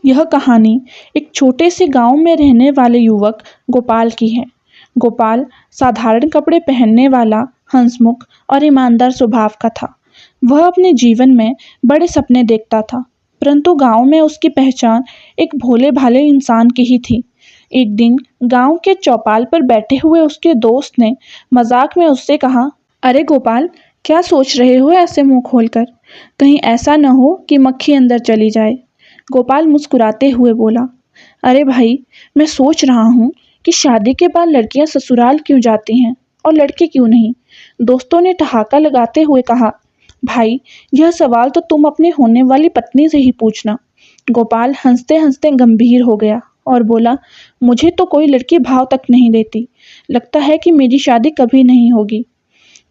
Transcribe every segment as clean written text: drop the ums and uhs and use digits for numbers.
यह कहानी एक छोटे से गांव में रहने वाले युवक गोपाल की है। गोपाल साधारण कपड़े पहनने वाला, हंसमुख और ईमानदार स्वभाव का था। वह अपने जीवन में बड़े सपने देखता था, परंतु गांव में उसकी पहचान एक भोले भाले इंसान की ही थी। एक दिन गांव के चौपाल पर बैठे हुए उसके दोस्त ने मजाक में उससे कहा, अरे गोपाल, क्या सोच रहे हो ऐसे मुंह खोलकर? कहीं ऐसा न हो कि मक्खी अंदर चली जाए। गोपाल मुस्कुराते हुए बोला, अरे भाई, मैं सोच रहा हूँ कि शादी के बाद लड़कियां ससुराल क्यों जाती हैं और लड़के क्यों नहीं। दोस्तों ने ठहाका लगाते हुए कहा, भाई, यह सवाल तो तुम अपनी होने वाली पत्नी से ही पूछना। गोपाल हंसते हंसते गंभीर हो गया और बोला, मुझे तो कोई लड़की भाव तक नहीं देती। लगता है कि मेरी शादी कभी नहीं होगी।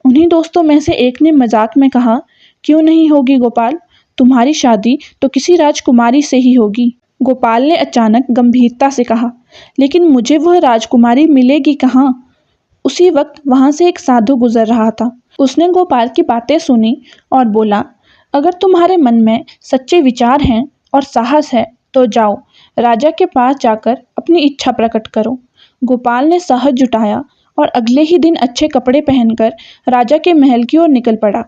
उन्हीं दोस्तों में से एक ने मजाक में कहा, क्यों नहीं होगी गोपाल? तुम्हारी शादी तो किसी राजकुमारी से ही होगी। गोपाल ने अचानक गंभीरता से कहा, लेकिन मुझे वह राजकुमारी मिलेगी कहाँ? उसी वक्त वहां से एक साधु गुजर रहा था। उसने गोपाल की बातें सुनी और बोला, अगर तुम्हारे मन में सच्चे विचार हैं और साहस है तो जाओ, राजा के पास जाकर अपनी इच्छा प्रकट करो। गोपाल ने साहस जुटाया और अगले ही दिन अच्छे कपड़े पहनकर राजा के महल की ओर निकल पड़ा।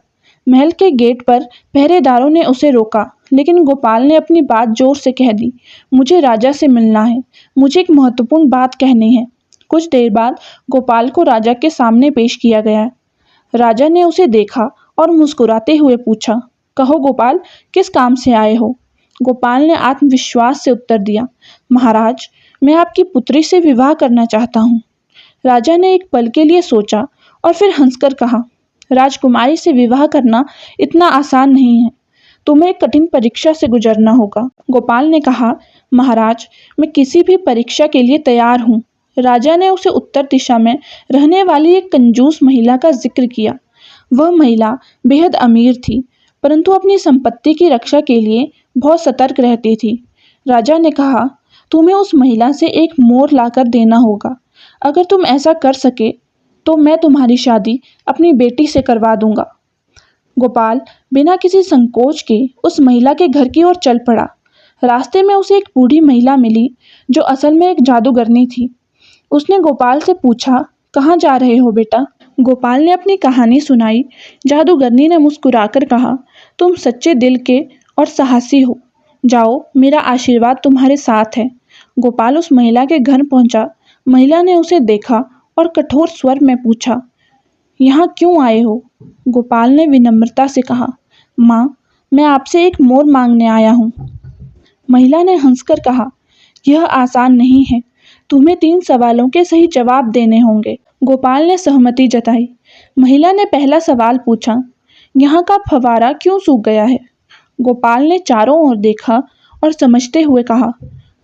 महल के गेट पर पहरेदारों ने उसे रोका, लेकिन गोपाल ने अपनी बात जोर से कह दी, मुझे राजा से मिलना है, मुझे एक महत्वपूर्ण बात कहनी है। कुछ देर बाद गोपाल को राजा के सामने पेश किया गया। राजा ने उसे देखा और मुस्कुराते हुए पूछा, कहो गोपाल, किस काम से आए हो? गोपाल ने आत्मविश्वास से उत्तर दिया, महाराज, मैं आपकी पुत्री से विवाह करना चाहता हूँ। राजा ने एक पल के लिए सोचा और फिर हंसकर कहा, राजकुमारी से विवाह करना इतना आसान नहीं है, तुम्हें एक कठिन परीक्षा से गुजरना होगा। गोपाल ने कहा, महाराज, मैं किसी भी परीक्षा के लिए तैयार हूँ। राजा ने उसे उत्तर दिशा में रहने वाली एक कंजूस महिला का जिक्र किया। वह महिला बेहद अमीर थी, परंतु अपनी संपत्ति की रक्षा के लिए बहुत सतर्क रहती थी। राजा ने कहा, तुम्हें उस महिला से एक मोर लाकर देना होगा। अगर तुम ऐसा कर सके तो मैं तुम्हारी शादी अपनी बेटी से करवा दूंगा। गोपाल बिना किसी संकोच के उस महिला के घर की ओर चल पड़ा। रास्ते में उसे एक बूढ़ी महिला मिली जो असल में एक जादूगरनी थी। उसने गोपाल से पूछा, कहाँ जा रहे हो बेटा? गोपाल ने अपनी कहानी सुनाई। जादूगरनी ने मुस्कुराकर कहा, तुम सच्चे दिल के और साहसी हो, जाओ, मेरा आशीर्वाद तुम्हारे साथ है। गोपाल उस महिला के घर पहुंचा। महिला ने उसे देखा और कठोर स्वर में पूछा, यहाँ क्यों आए हो? गोपाल ने विनम्रता से कहा, माँ, मैं आपसे एक मोर मांगने आया हूँ। महिला ने हंसकर कहा, यह आसान नहीं है, तुम्हें 3 सवालों के सही जवाब देने होंगे। गोपाल ने सहमति जताई। महिला ने पहला सवाल पूछा, यहाँ का फव्वारा क्यों सूख गया है? गोपाल ने चारों ओर देखा और समझते हुए कहा,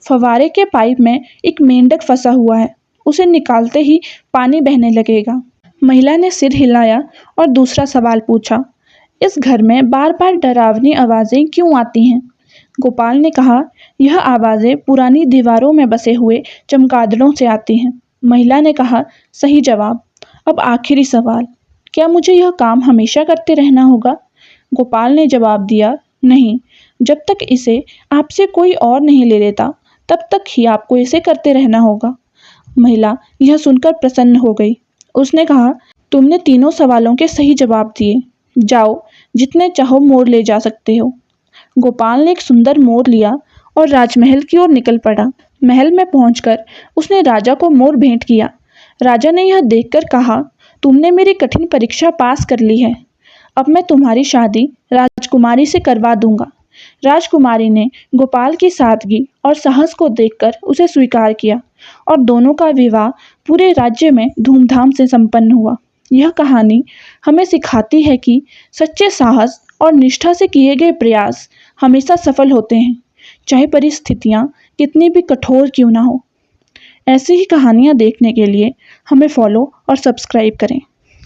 फव्वारे के पाइप में एक मेंढक फंसा हुआ है, उसे निकालते ही पानी बहने लगेगा। महिला ने सिर हिलाया और दूसरा सवाल पूछा, इस घर में बार बार डरावनी आवाज़ें क्यों आती हैं? गोपाल ने कहा, यह आवाज़ें पुरानी दीवारों में बसे हुए चमगादड़ों से आती हैं। महिला ने कहा, सही जवाब। अब आखिरी सवाल, क्या मुझे यह काम हमेशा करते रहना होगा? गोपाल ने जवाब दिया, नहीं, जब तक इसे आपसे कोई और नहीं ले लेता तब तक ही आपको इसे करते रहना होगा। महिला यह सुनकर प्रसन्न हो गई। उसने कहा, तुमने 3 सवालों के सही जवाब दिए, जाओ, जितने चाहो मोर ले जा सकते हो। गोपाल ने एक सुंदर मोर लिया और राजमहल की ओर निकल पड़ा। महल में पहुंचकर उसने राजा को मोर भेंट किया। राजा ने यह देखकर कहा, तुमने मेरी कठिन परीक्षा पास कर ली है, अब मैं तुम्हारी शादी राजकुमारी से करवा दूंगा। राजकुमारी ने गोपाल की सादगी और साहस को देखकर उसे स्वीकार किया और दोनों का विवाह पूरे राज्य में धूमधाम से संपन्न हुआ। यह कहानी हमें सिखाती है कि सच्चे साहस और निष्ठा से किए गए प्रयास हमेशा सफल होते हैं, चाहे परिस्थितियाँ कितनी भी कठोर क्यों ना हो। ऐसी ही कहानियाँ देखने के लिए हमें फॉलो और सब्सक्राइब करें।